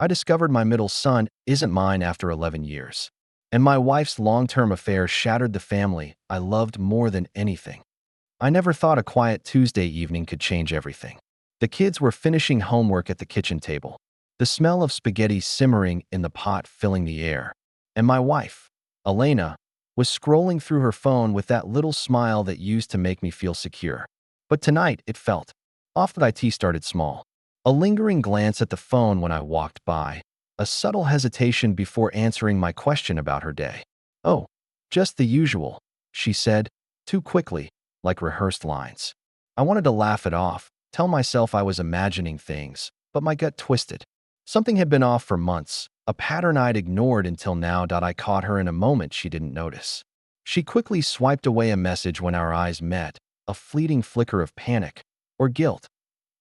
I discovered my middle son isn't mine after 11 years. And my wife's long-term affair shattered the family I loved more than anything. I never thought a quiet Tuesday evening could change everything. The kids were finishing homework at the kitchen table, the smell of spaghetti simmering in the pot filling the air. And my wife, Elena, was scrolling through her phone with that little smile that used to make me feel secure. But tonight, it felt off. That IT started small. A lingering glance at the phone when I walked by, a subtle hesitation before answering my question about her day. "Oh, just the usual," she said, too quickly, like rehearsed lines. I wanted to laugh it off, tell myself I was imagining things, but my gut twisted. Something had been off for months, a pattern I'd ignored until now. I caught her in a moment she didn't notice. She quickly swiped away a message when our eyes met, a fleeting flicker of panic or guilt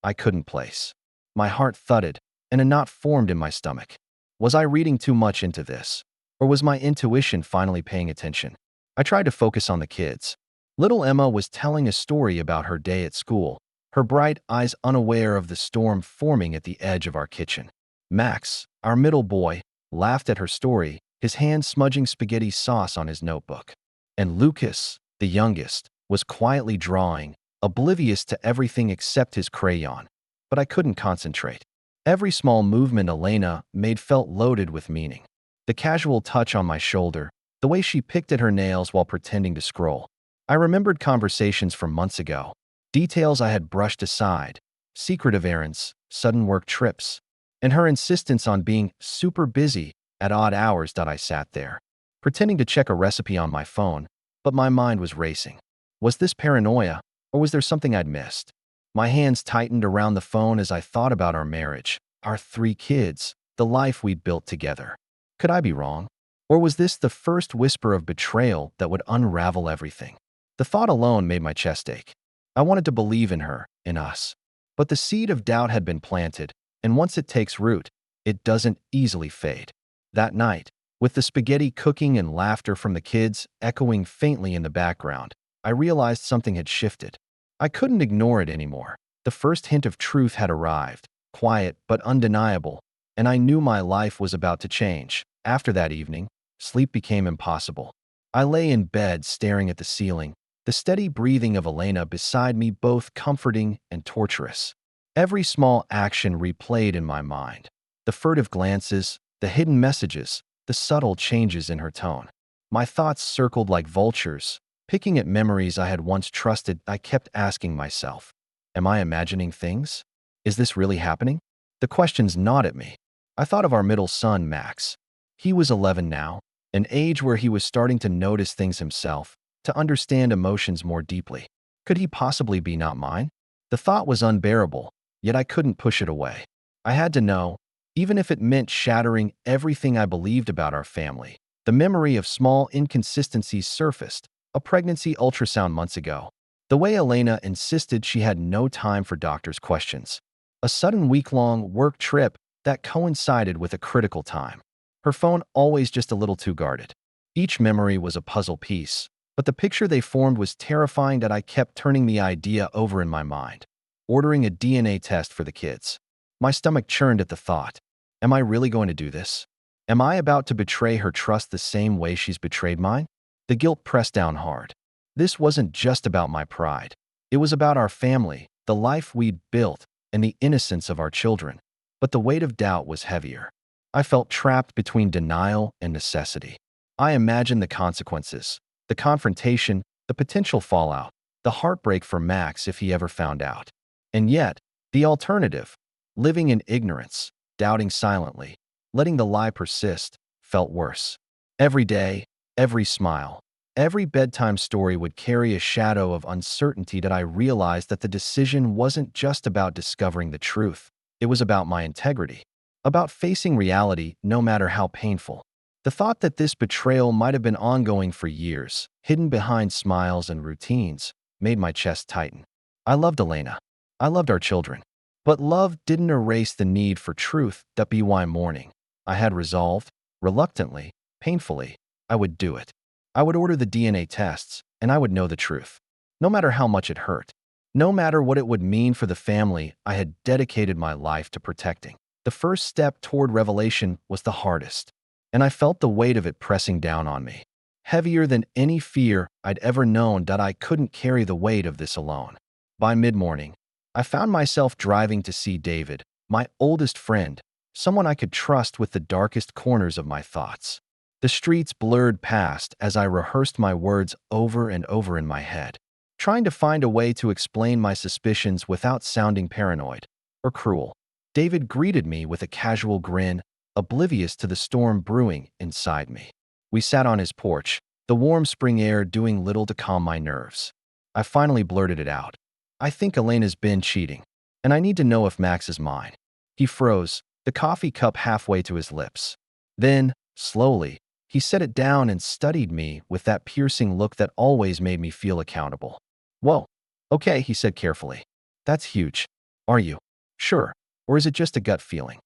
I couldn't place. My heart thudded, and a knot formed in my stomach. Was I reading too much into this? Or was my intuition finally paying attention? I tried to focus on the kids. Little Emma was telling a story about her day at school, her bright eyes unaware of the storm forming at the edge of our kitchen. Max, our middle boy, laughed at her story, his hand smudging spaghetti sauce on his notebook. And Lucas, the youngest, was quietly drawing, oblivious to everything except his crayon. But I couldn't concentrate. Every small movement Elena made felt loaded with meaning. The casual touch on my shoulder, the way she picked at her nails while pretending to scroll. I remembered conversations from months ago, details I had brushed aside, secretive errands, sudden work trips, and her insistence on being super busy at odd hours. I sat there, pretending to check a recipe on my phone, but my mind was racing. Was this paranoia, or was there something I'd missed? My hands tightened around the phone as I thought about our marriage, our 3 kids, the life we'd built together. Could I be wrong? Or was this the first whisper of betrayal that would unravel everything? The thought alone made my chest ache. I wanted to believe in her, in us. But the seed of doubt had been planted, and once it takes root, it doesn't easily fade. That night, with the spaghetti cooking and laughter from the kids echoing faintly in the background, I realized something had shifted. I couldn't ignore it anymore. The first hint of truth had arrived, quiet but undeniable, and I knew my life was about to change. After that evening, sleep became impossible. I lay in bed staring at the ceiling, the steady breathing of Elena beside me both comforting and torturous. Every small action replayed in my mind. The furtive glances, the hidden messages, the subtle changes in her tone. My thoughts circled like vultures, picking at memories I had once trusted. I kept asking myself, am I imagining things? Is this really happening? The questions gnawed at me. I thought of our middle son, Max. He was 11 now, an age where he was starting to notice things himself, to understand emotions more deeply. Could he possibly be not mine? The thought was unbearable, yet I couldn't push it away. I had to know, even if it meant shattering everything I believed about our family. The memory of small inconsistencies surfaced, a pregnancy ultrasound months ago. The way Elena insisted she had no time for doctors' questions. A sudden week-long work trip that coincided with a critical time. Her phone always just a little too guarded. Each memory was a puzzle piece, but the picture they formed was terrifying. That I kept turning the idea over in my mind. Ordering a DNA test for the kids. My stomach churned at the thought. Am I really going to do this? Am I about to betray her trust the same way she's betrayed mine? The guilt pressed down hard. This wasn't just about my pride. It was about our family, the life we'd built, and the innocence of our children. But the weight of doubt was heavier. I felt trapped between denial and necessity. I imagined the consequences, the confrontation, the potential fallout, the heartbreak for Max if he ever found out. And yet, the alternative, living in ignorance, doubting silently, letting the lie persist, felt worse. Every day, every smile, every bedtime story would carry a shadow of uncertainty. That I realized that the decision wasn't just about discovering the truth. It was about my integrity, about facing reality no matter how painful. The thought that this betrayal might have been ongoing for years, hidden behind smiles and routines, made my chest tighten. I loved Elena. I loved our children. But love didn't erase the need for truth. By morning, I had resolved, reluctantly, painfully, I would do it. I would order the DNA tests, and I would know the truth. No matter how much it hurt. No matter what it would mean for the family I had dedicated my life to protecting. The The first step toward revelation was the hardest, and I felt the weight of it pressing down on me. Heavier than any fear I'd ever known that I couldn't carry the weight of this alone. By mid-morning, I found myself driving to see David, my oldest friend, someone I could trust with the darkest corners of my thoughts. The streets blurred past as I rehearsed my words over and over in my head, trying to find a way to explain my suspicions without sounding paranoid or cruel. David greeted me with a casual grin, oblivious to the storm brewing inside me. We sat on his porch, the warm spring air doing little to calm my nerves. I finally blurted it out. "I think Elena's been cheating, and I need to know if Max is mine." He froze, the coffee cup halfway to his lips. Then, slowly, he set it down and studied me with that piercing look that always made me feel accountable. "Whoa. Okay," he said carefully. "That's huge. Are you sure? Or is it just a gut feeling?"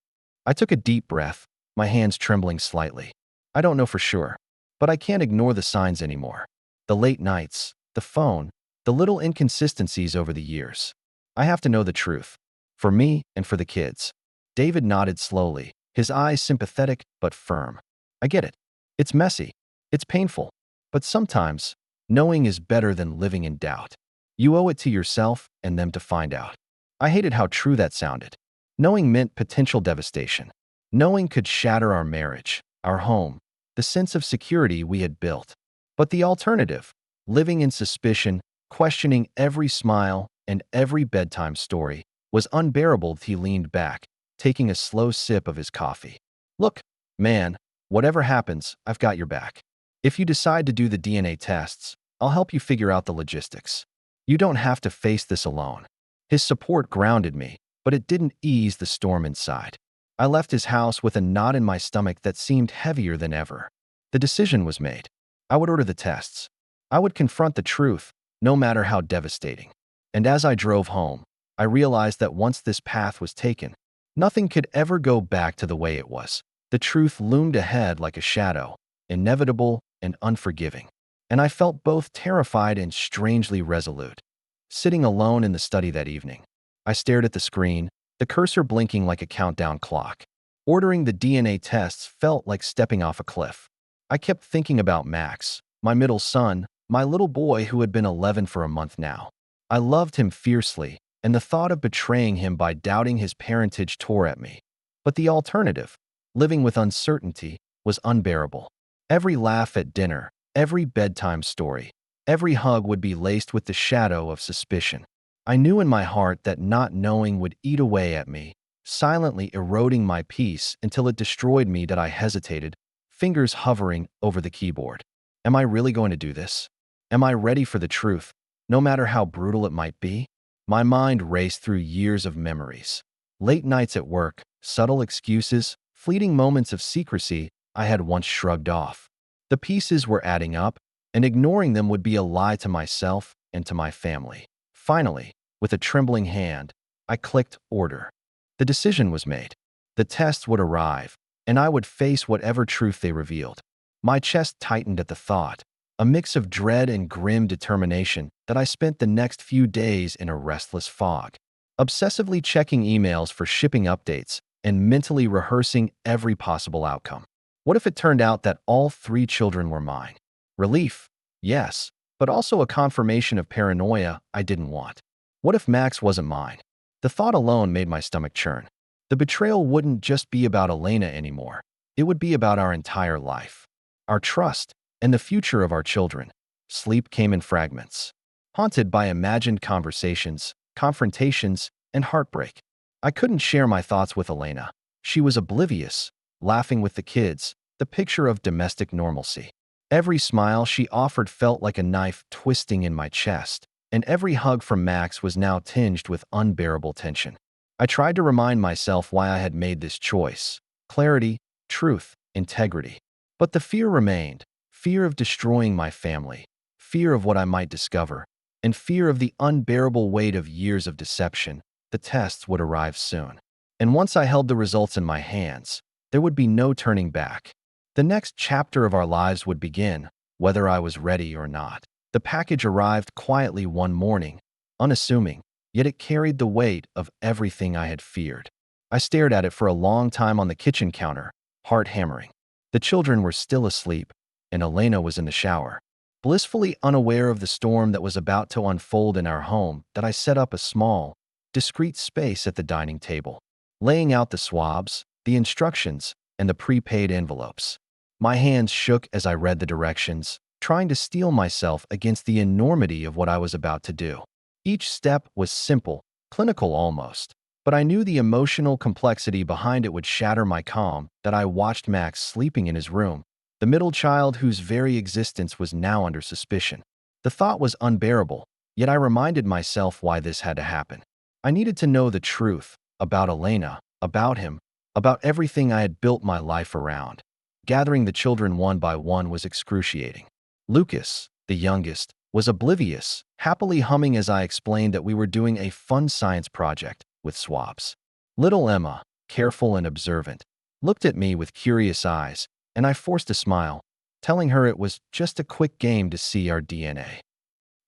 I took a deep breath, my hands trembling slightly. "I don't know for sure, but I can't ignore the signs anymore. The late nights, the phone, the little inconsistencies over the years. I have to know the truth. For me and for the kids." David nodded slowly, his eyes sympathetic but firm. "I get it. It's messy. It's painful. But sometimes, knowing is better than living in doubt. You owe it to yourself and them to find out." I hated how true that sounded. Knowing meant potential devastation. Knowing could shatter our marriage, our home, the sense of security we had built. But the alternative, living in suspicion, questioning every smile and every bedtime story, was unbearable. He leaned back, taking a slow sip of his coffee. "Look, man, whatever happens, I've got your back. If you decide to do the DNA tests, I'll help you figure out the logistics. You don't have to face this alone." His support grounded me, but it didn't ease the storm inside. I left his house with a knot in my stomach that seemed heavier than ever. The decision was made. I would order the tests. I would confront the truth, no matter how devastating. And as I drove home, I realized that once this path was taken, nothing could ever go back to the way it was. The truth loomed ahead like a shadow, inevitable and unforgiving. And I felt both terrified and strangely resolute. Sitting alone in the study that evening, I stared at the screen, the cursor blinking like a countdown clock. Ordering the DNA tests felt like stepping off a cliff. I kept thinking about Max, my middle son, my little boy who had been 11 for a month now. I loved him fiercely, and the thought of betraying him by doubting his parentage tore at me. But the alternative, living with uncertainty, was unbearable. Every laugh at dinner, every bedtime story, every hug would be laced with the shadow of suspicion. I knew in my heart that not knowing would eat away at me, silently eroding my peace until it destroyed me. That I hesitated, fingers hovering over the keyboard. Am I really going to do this? Am I ready for the truth, no matter how brutal it might be? My mind raced through years of memories. Late nights at work, subtle excuses, fleeting moments of secrecy I had once shrugged off. The pieces were adding up, and ignoring them would be a lie to myself and to my family. Finally, with a trembling hand, I clicked order. The decision was made. The tests would arrive, and I would face whatever truth they revealed. My chest tightened at the thought, a mix of dread and grim determination that I spent the next few days in a restless fog, obsessively checking emails for shipping updates and mentally rehearsing every possible outcome. What if it turned out that all 3 children were mine? Relief, yes, but also a confirmation of paranoia I didn't want. What if Max wasn't mine? The thought alone made my stomach churn. The betrayal wouldn't just be about Elena anymore. It would be about our entire life, our trust, and the future of our children. Sleep came in fragments, haunted by imagined conversations, confrontations, and heartbreak. I couldn't share my thoughts with Elena. She was oblivious, laughing with the kids, the picture of domestic normalcy. Every smile she offered felt like a knife twisting in my chest, and every hug from Max was now tinged with unbearable tension. I tried to remind myself why I had made this choice: clarity, truth, integrity. But the fear remained, fear of destroying my family, fear of what I might discover, and fear of the unbearable weight of years of deception. The tests would arrive soon. And once I held the results in my hands, there would be no turning back. The next chapter of our lives would begin, whether I was ready or not. The package arrived quietly one morning, unassuming, yet it carried the weight of everything I had feared. I stared at it for a long time on the kitchen counter, heart hammering. The children were still asleep, and Elena was in the shower. Blissfully unaware of the storm that was about to unfold in our home, that I set up a small, discreet space at the dining table, laying out the swabs, the instructions, and the prepaid envelopes. My hands shook as I read the directions, trying to steel myself against the enormity of what I was about to do. Each step was simple, clinical almost, but I knew the emotional complexity behind it would shatter my calm. That I watched Max sleeping in his room, the middle child whose very existence was now under suspicion. The thought was unbearable, yet I reminded myself why this had to happen. I needed to know the truth about Elena, about him, about everything I had built my life around. Gathering the children one by one was excruciating. Lucas, the youngest, was oblivious, happily humming as I explained that we were doing a fun science project with swabs. Little Emma, careful and observant, looked at me with curious eyes, and I forced a smile, telling her it was just a quick game to see our DNA.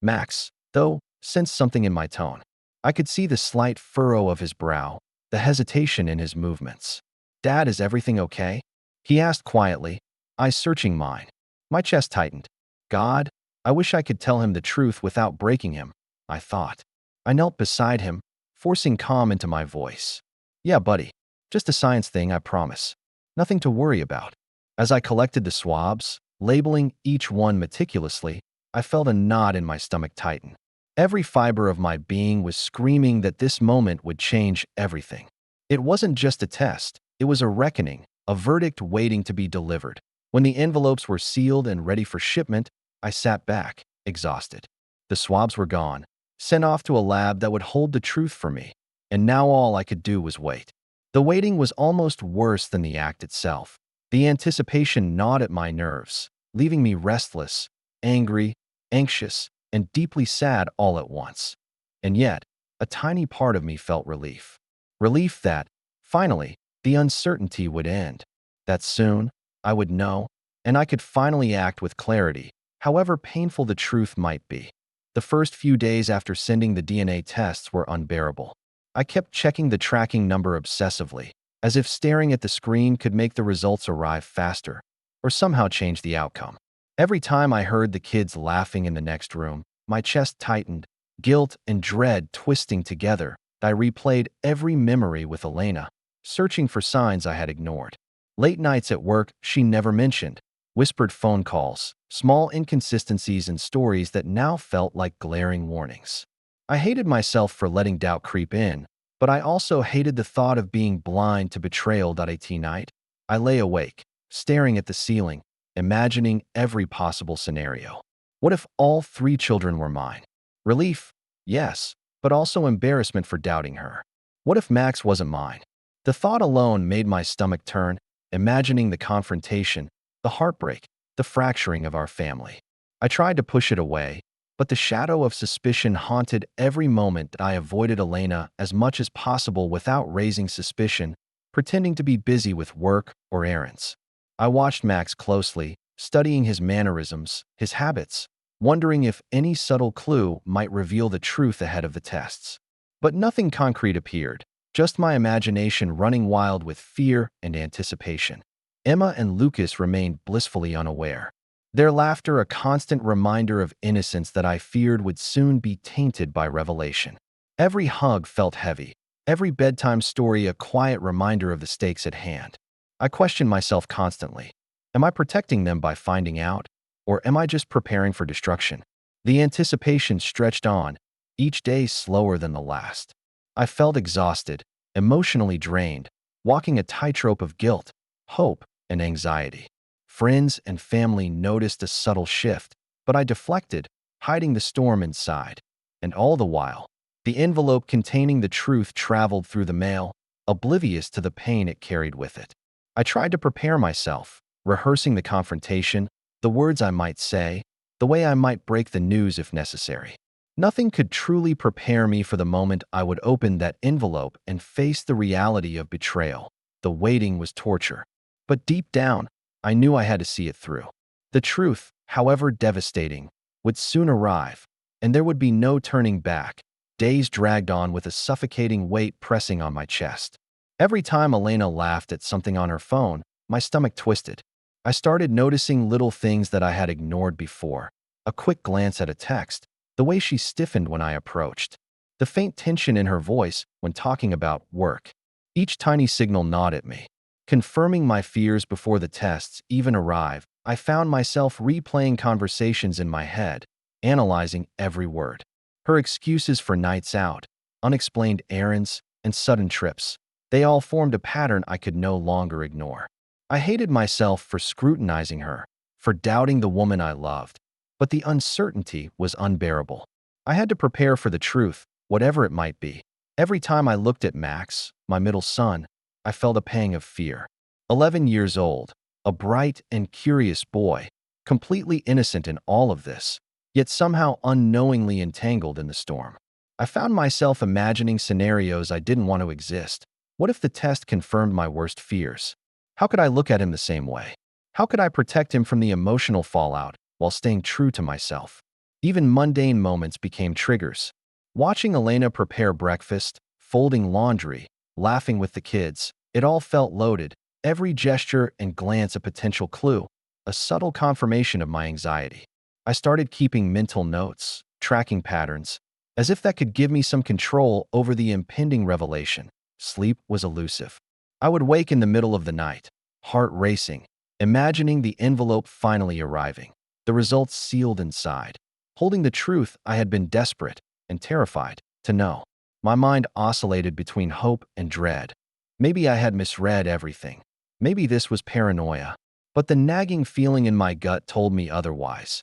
Max, though, sensed something in my tone. I could see the slight furrow of his brow, the hesitation in his movements. "Dad, is everything okay?" he asked quietly, eyes searching mine. My chest tightened. God, I wish I could tell him the truth without breaking him, I thought. I knelt beside him, forcing calm into my voice. "Yeah, buddy. Just a science thing, I promise. Nothing to worry about." As I collected the swabs, labeling each one meticulously, I felt a knot in my stomach tighten. Every fiber of my being was screaming that this moment would change everything. It wasn't just a test, it was a reckoning, a verdict waiting to be delivered. When the envelopes were sealed and ready for shipment, I sat back, exhausted. The swabs were gone, sent off to a lab that would hold the truth for me, and now all I could do was wait. The waiting was almost worse than the act itself. The anticipation gnawed at my nerves, leaving me restless, angry, anxious, and deeply sad all at once. And yet, a tiny part of me felt relief. Relief that, finally, the uncertainty would end. That soon, I would know, and I could finally act with clarity, however painful the truth might be. The first few days after sending the DNA tests were unbearable. I kept checking the tracking number obsessively, as if staring at the screen could make the results arrive faster, or somehow change the outcome. Every time I heard the kids laughing in the next room, my chest tightened, guilt and dread twisting together. I replayed every memory with Elena, searching for signs I had ignored. Late nights at work she never mentioned, whispered phone calls, small inconsistencies in stories that now felt like glaring warnings. I hated myself for letting doubt creep in, but I also hated the thought of being blind to betrayal. At night, I lay awake, staring at the ceiling, imagining every possible scenario. What if all 3 children were mine? Relief, yes, but also embarrassment for doubting her. What if Max wasn't mine? The thought alone made my stomach turn, imagining the confrontation, the heartbreak, the fracturing of our family. I tried to push it away, but the shadow of suspicion haunted every moment that I avoided Elena as much as possible without raising suspicion, pretending to be busy with work or errands. I watched Max closely, studying his mannerisms, his habits, wondering if any subtle clue might reveal the truth ahead of the tests. But nothing concrete appeared, just my imagination running wild with fear and anticipation. Emma and Lucas remained blissfully unaware, their laughter a constant reminder of innocence that I feared would soon be tainted by revelation. Every hug felt heavy, every bedtime story a quiet reminder of the stakes at hand. I questioned myself constantly. Am I protecting them by finding out, or am I just preparing for destruction? The anticipation stretched on, each day slower than the last. I felt exhausted, emotionally drained, walking a tightrope of guilt, hope, and anxiety. Friends and family noticed a subtle shift, but I deflected, hiding the storm inside. And all the while, the envelope containing the truth traveled through the mail, oblivious to the pain it carried with it. I tried to prepare myself, rehearsing the confrontation, the words I might say, the way I might break the news if necessary. Nothing could truly prepare me for the moment I would open that envelope and face the reality of betrayal. The waiting was torture. But deep down, I knew I had to see it through. The truth, however devastating, would soon arrive, and there would be no turning back. Days dragged on with a suffocating weight pressing on my chest. Every time Elena laughed at something on her phone, my stomach twisted. I started noticing little things that I had ignored before. A quick glance at a text, the way she stiffened when I approached, the faint tension in her voice when talking about work. Each tiny signal gnawed at me. Confirming my fears before the tests even arrived, I found myself replaying conversations in my head, analyzing every word. Her excuses for nights out, unexplained errands, and sudden trips, they all formed a pattern I could no longer ignore. I hated myself for scrutinizing her, for doubting the woman I loved, but the uncertainty was unbearable. I had to prepare for the truth, whatever it might be. Every time I looked at Max, my middle son, I felt a pang of fear. 11 years old, a bright and curious boy, completely innocent in all of this, yet somehow unknowingly entangled in the storm. I found myself imagining scenarios I didn't want to exist. What if the test confirmed my worst fears? How could I look at him the same way? How could I protect him from the emotional fallout while staying true to myself? Even mundane moments became triggers. Watching Elena prepare breakfast, folding laundry, laughing with the kids, it all felt loaded, every gesture and glance a potential clue, a subtle confirmation of my anxiety. I started keeping mental notes, tracking patterns, as if that could give me some control over the impending revelation. Sleep was elusive. I would wake in the middle of the night, heart racing, imagining the envelope finally arriving, the results sealed inside. Holding the truth, I had been desperate and terrified to know. My mind oscillated between hope and dread. Maybe I had misread everything. Maybe this was paranoia. But the nagging feeling in my gut told me otherwise.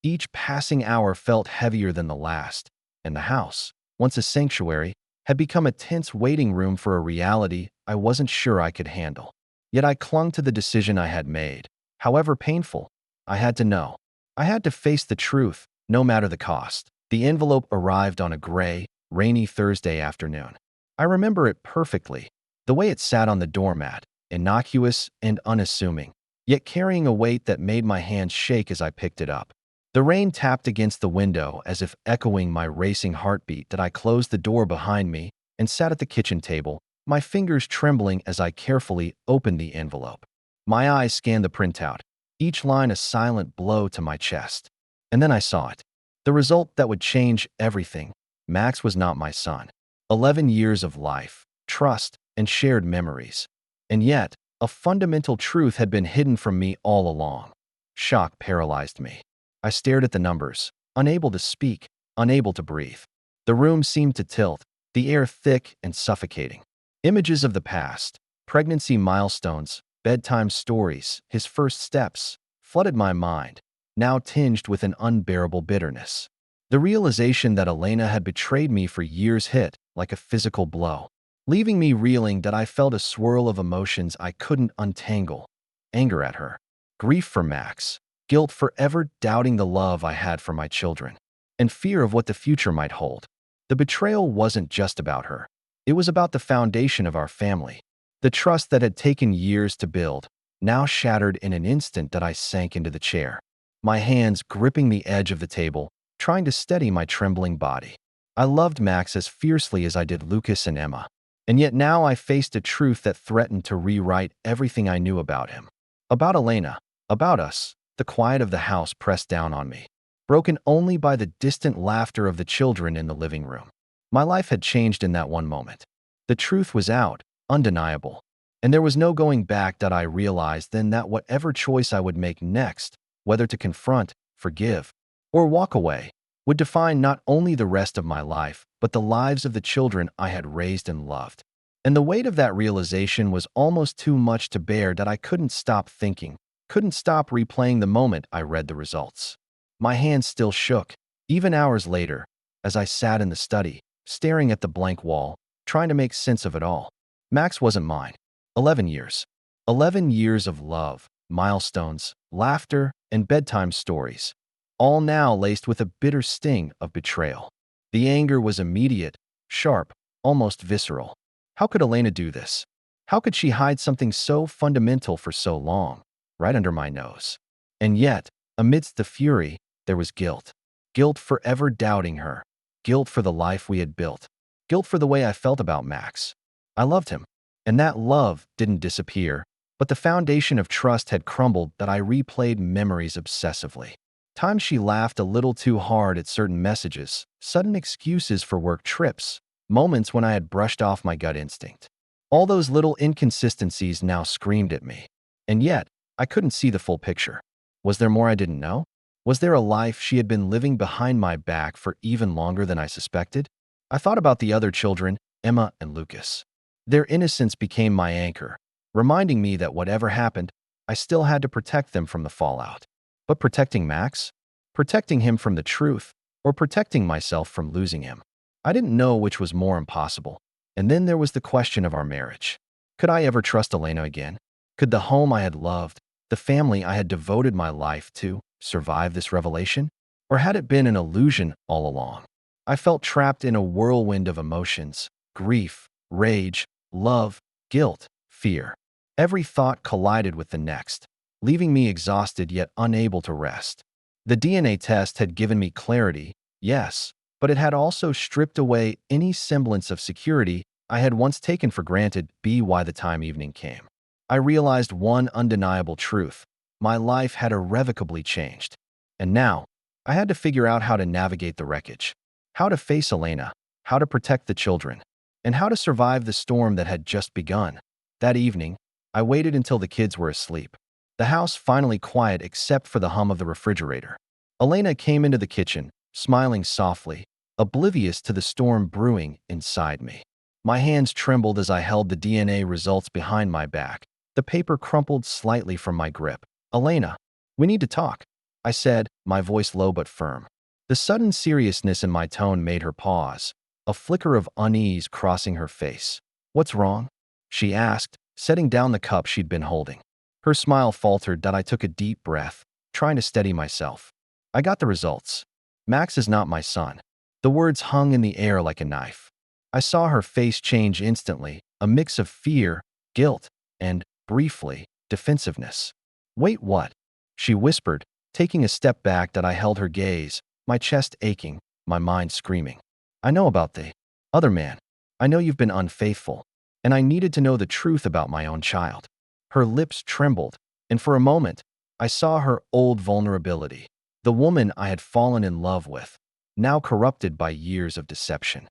Each passing hour felt heavier than the last, and the house, once a sanctuary, had become a tense waiting room for a reality I wasn't sure I could handle. Yet I clung to the decision I had made. However painful, I had to know. I had to face the truth, no matter the cost. The envelope arrived on a gray, rainy Thursday afternoon. I remember it perfectly, the way it sat on the doormat, innocuous and unassuming, yet carrying a weight that made my hands shake as I picked it up. The rain tapped against the window as if echoing my racing heartbeat that I closed the door behind me and sat at the kitchen table, my fingers trembling as I carefully opened the envelope. My eyes scanned the printout, each line a silent blow to my chest. And then I saw it. The result that would change everything. Max was not my son. 11 years of life, trust, and shared memories. And yet, a fundamental truth had been hidden from me all along. Shock paralyzed me. I stared at the numbers, unable to speak, unable to breathe. The room seemed to tilt, the air thick and suffocating. Images of the past, pregnancy milestones, bedtime stories, his first steps, flooded my mind, now tinged with an unbearable bitterness. The realization that Elena had betrayed me for years hit like a physical blow, leaving me reeling that I felt a swirl of emotions I couldn't untangle. Anger at her, grief for Max, guilt for ever doubting the love I had for my children, and fear of what the future might hold. The betrayal wasn't just about her. It was about the foundation of our family. The trust that had taken years to build, now shattered in an instant that I sank into the chair, my hands gripping the edge of the table, trying to steady my trembling body. I loved Max as fiercely as I did Lucas and Emma, and yet now I faced a truth that threatened to rewrite everything I knew about him. About Elena, about us. The quiet of the house pressed down on me, broken only by the distant laughter of the children in the living room. My life had changed in that one moment. The truth was out, undeniable, and there was no going back. That I realized then that whatever choice I would make next, whether to confront, forgive, or walk away, would define not only the rest of my life, but the lives of the children I had raised and loved. And the weight of that realization was almost too much to bear. That I couldn't stop thinking, couldn't stop replaying the moment I read the results. My hands still shook, even hours later, as I sat in the study, staring at the blank wall, trying to make sense of it all. Max wasn't mine. 11 years. 11 years of love, milestones, laughter, and bedtime stories, all now laced with a bitter sting of betrayal. The anger was immediate, sharp, almost visceral. How could Elena do this? How could she hide something so fundamental for so long, right under my nose? And yet, amidst the fury, there was guilt. Guilt for ever doubting her. Guilt for the life we had built. Guilt for the way I felt about Max. I loved him, And that love didn't disappear, but the foundation of trust had crumbled that I replayed memories obsessively. Times she laughed a little too hard at certain messages, sudden excuses for work trips, moments when I had brushed off my gut instinct. All those little inconsistencies now screamed at me. And yet, I couldn't see the full picture. Was there more I didn't know? Was there a life she had been living behind my back for even longer than I suspected? I thought about the other children, Emma and Lucas. Their innocence became my anchor, reminding me that whatever happened, I still had to protect them from the fallout. But protecting Max? Protecting him from the truth, or protecting myself from losing him? I didn't know which was more impossible. And then there was the question of our marriage. Could I ever trust Elena again? Could the home I had loved, the family I had devoted my life to, survive this revelation? Or had it been an illusion all along? I felt trapped in a whirlwind of emotions: grief, rage, love, guilt, fear. Every thought collided with the next, leaving me exhausted yet unable to rest. The DNA test had given me clarity, yes, but it had also stripped away any semblance of security I had once taken for granted. By the time evening came, I realized one undeniable truth: my life had irrevocably changed. And now, I had to figure out how to navigate the wreckage, how to face Elena, how to protect the children, and how to survive the storm that had just begun. That evening, I waited until the kids were asleep, the house finally quiet except for the hum of the refrigerator. Elena came into the kitchen, smiling softly, oblivious to the storm brewing inside me. My hands trembled as I held the DNA results behind my back. The paper crumpled slightly from my grip. "Elena, we need to talk," I said, my voice low but firm. The sudden seriousness in my tone made her pause, a flicker of unease crossing her face. "What's wrong?" she asked, setting down the cup she'd been holding. Her smile faltered that I took a deep breath, trying to steady myself. "I got the results. Max is not my son." The words hung in the air like a knife. I saw her face change instantly, a mix of fear, guilt, and, briefly, defensiveness. "Wait, what?" she whispered, taking a step back that I held her gaze, my chest aching, my mind screaming. "I know about the other man. I know you've been unfaithful, and I needed to know the truth about my own child." Her lips trembled, and for a moment, I saw her old vulnerability, the woman I had fallen in love with, now corrupted by years of deception.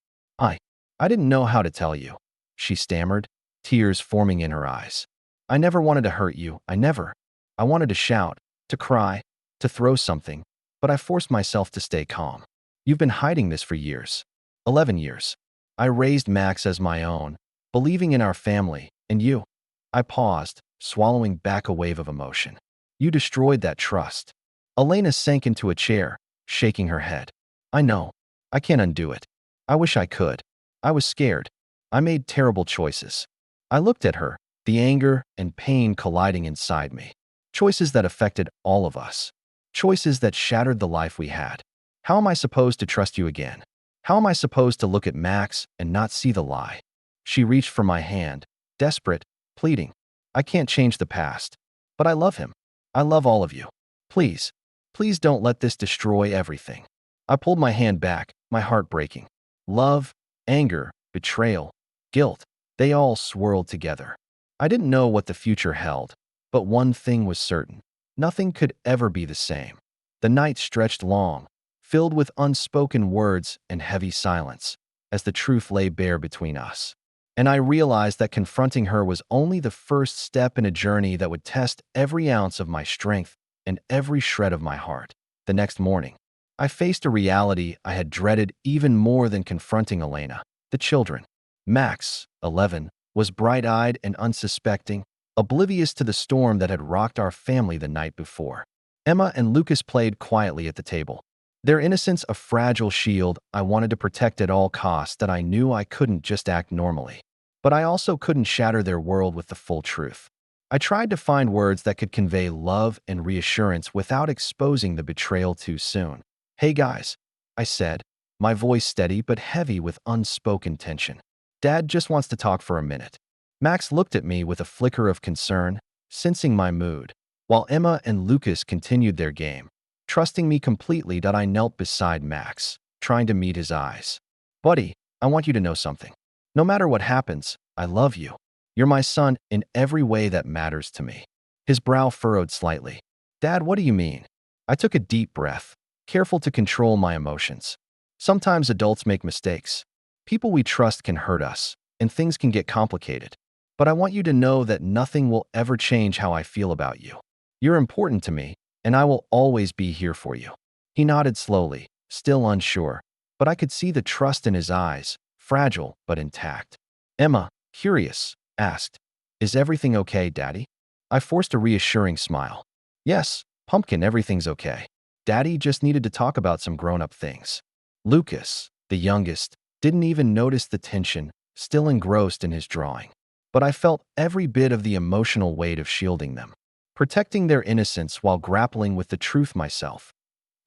I didn't know how to tell you," she stammered, tears forming in her eyes. "I never wanted to hurt you, I wanted to shout, to cry, to throw something, but I forced myself to stay calm. You've been hiding this for years. 11 years. I raised Max as my own, believing in our family, and you." I paused, swallowing back a wave of emotion. "You destroyed that trust." Elena sank into a chair, shaking her head. "I know. I can't undo it. I wish I could. I was scared. I made terrible choices." I looked at her, the anger and pain colliding inside me. Choices that affected all of us. Choices that shattered the life we had. How am I supposed to trust you again? How am I supposed to look at Max and not see the lie? She reached for my hand, desperate, pleading. "I can't change the past, but I love him. I love all of you. Please, please don't let this destroy everything." I pulled my hand back, my heart breaking. Love, anger, betrayal, guilt, they all swirled together. I didn't know what the future held, but one thing was certain: nothing could ever be the same. The night stretched long, filled with unspoken words and heavy silence, as the truth lay bare between us. And I realized that confronting her was only the first step in a journey that would test every ounce of my strength and every shred of my heart. The next morning, I faced a reality I had dreaded even more than confronting Elena: the children. Max, 11, was bright-eyed and unsuspecting, oblivious to the storm that had rocked our family the night before. Emma and Lucas played quietly at the table, their innocence a fragile shield I wanted to protect at all costs. That I knew I couldn't just act normally, but I also couldn't shatter their world with the full truth. I tried to find words that could convey love and reassurance without exposing the betrayal too soon. "Hey guys," I said, my voice steady but heavy with unspoken tension. "Dad just wants to talk for a minute." Max looked at me with a flicker of concern, sensing my mood, while Emma and Lucas continued their game, trusting me completely. That I knelt beside Max, trying to meet his eyes. "Buddy, I want you to know something. No matter what happens, I love you. You're my son in every way that matters to me." His brow furrowed slightly. "Dad, what do you mean?" I took a deep breath, careful to control my emotions. Sometimes adults make mistakes. People we trust can hurt us, and things can get complicated. But I want you to know that nothing will ever change how I feel about you. You're important to me, and I will always be here for you." He nodded slowly, still unsure, but I could see the trust in his eyes, fragile but intact. Emma, curious, asked, "Is everything okay, Daddy?" I forced a reassuring smile. "Yes, Pumpkin, everything's okay. Daddy just needed to talk about some grown-up things." Lucas, the youngest, didn't even notice the tension, still engrossed in his drawing. But I felt every bit of the emotional weight of shielding them, protecting their innocence while grappling with the truth myself.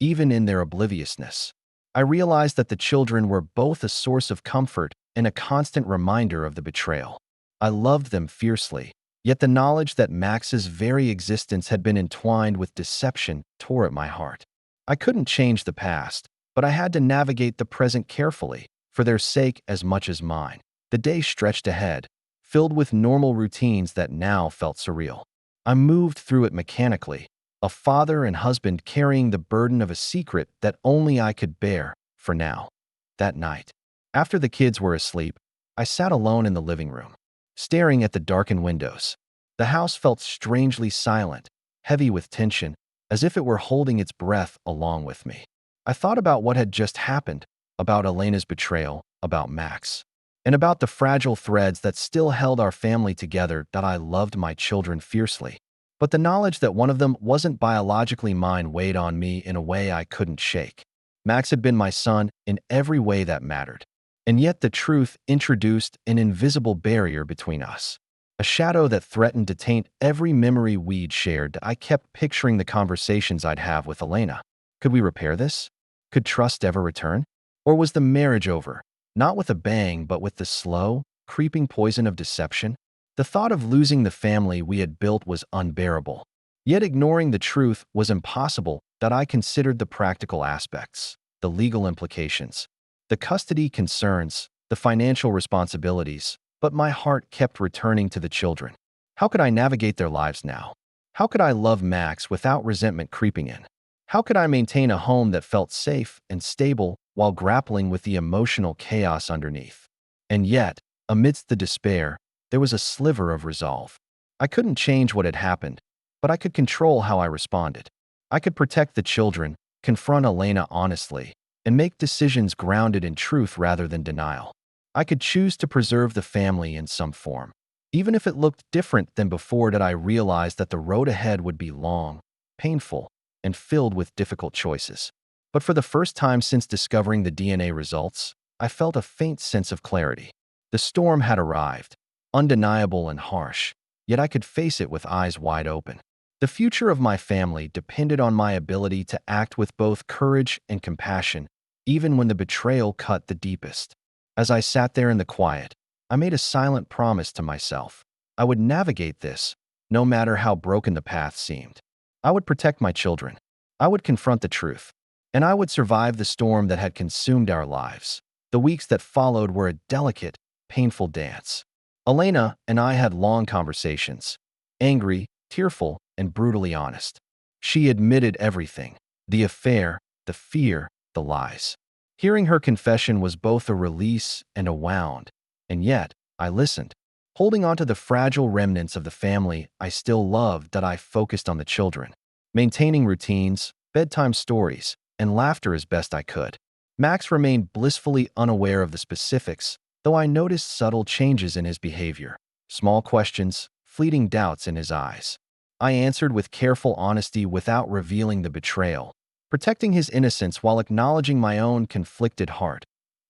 Even in their obliviousness, I realized that the children were both a source of comfort and a constant reminder of the betrayal. I loved them fiercely, yet the knowledge that Max's very existence had been entwined with deception tore at my heart. I couldn't change the past, but I had to navigate the present carefully, for their sake as much as mine. The day stretched ahead, filled with normal routines that now felt surreal. I moved through it mechanically, a father and husband carrying the burden of a secret that only I could bear, for now. That night, after the kids were asleep, I sat alone in the living room, staring at the darkened windows. The house felt strangely silent, heavy with tension, as if it were holding its breath along with me. I thought about what had just happened, about Elena's betrayal, about Max, and about the fragile threads that still held our family together. That I loved my children fiercely. But the knowledge that one of them wasn't biologically mine weighed on me in a way I couldn't shake. Max had been my son in every way that mattered. And yet the truth introduced an invisible barrier between us. A shadow that threatened to taint every memory we'd shared. I kept picturing the conversations I'd have with Elena. Could we repair this? Could trust ever return? Or was the marriage over, not with a bang, but with the slow, creeping poison of deception? The thought of losing the family we had built was unbearable. Yet ignoring the truth was impossible. That I considered the practical aspects, the legal implications, the custody concerns, the financial responsibilities, but my heart kept returning to the children. How could I navigate their lives now? How could I love Max without resentment creeping in? How could I maintain a home that felt safe and stable while grappling with the emotional chaos underneath? And yet, amidst the despair, there was a sliver of resolve. I couldn't change what had happened, but I could control how I responded. I could protect the children, confront Elena honestly, and make decisions grounded in truth rather than denial. I could choose to preserve the family in some form, even if it looked different than before. That I realized that the road ahead would be long, painful, and filled with difficult choices. But for the first time since discovering the DNA results, I felt a faint sense of clarity. The storm had arrived, undeniable and harsh, yet I could face it with eyes wide open. The future of my family depended on my ability to act with both courage and compassion, even when the betrayal cut the deepest. As I sat there in the quiet, I made a silent promise to myself. I would navigate this, no matter how broken the path seemed. I would protect my children. I would confront the truth. And I would survive the storm that had consumed our lives. The weeks that followed were a delicate, painful dance. Elena and I had long conversations, angry, tearful, and brutally honest. She admitted everything, the affair, the fear, the lies. Hearing her confession was both a release and a wound, and yet I listened, holding on to the fragile remnants of the family I still loved. That I focused on the children, maintaining routines, bedtime stories, and laughter as best I could. Max remained blissfully unaware of the specifics, though I noticed subtle changes in his behavior, small questions, fleeting doubts in his eyes. I answered with careful honesty without revealing the betrayal, protecting his innocence while acknowledging my own conflicted heart.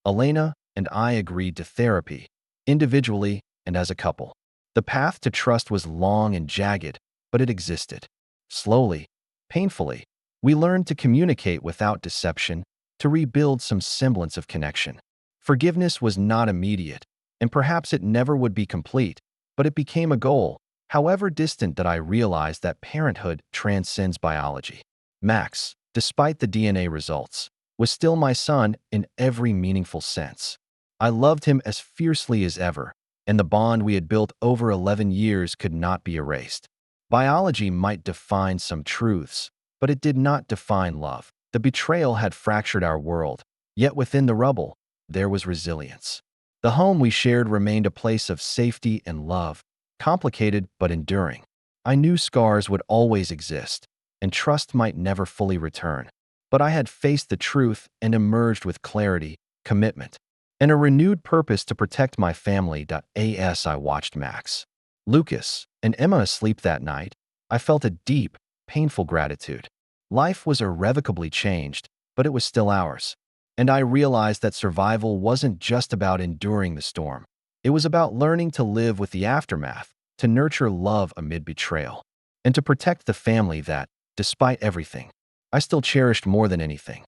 Elena and I agreed to therapy, individually and as a couple. The path to trust was long and jagged, but it existed. Slowly, painfully, we learned to communicate without deception, to rebuild some semblance of connection. Forgiveness was not immediate, and perhaps it never would be complete, but it became a goal, however distant. That I realized that parenthood transcends biology. Max, despite the DNA results, was still my son in every meaningful sense. I loved him as fiercely as ever, and the bond we had built over 11 years could not be erased. Biology might define some truths, but it did not define love. The betrayal had fractured our world, yet within the rubble, there was resilience. The home we shared remained a place of safety and love, complicated but enduring. I knew scars would always exist, and trust might never fully return. But I had faced the truth and emerged with clarity, commitment, and a renewed purpose to protect my family. As I watched Max, Lucas, and Emma asleep that night, I felt a deep, painful gratitude. Life was irrevocably changed, but it was still ours. And I realized that survival wasn't just about enduring the storm. It was about learning to live with the aftermath, to nurture love amid betrayal, and to protect the family that, despite everything, I still cherished more than anything.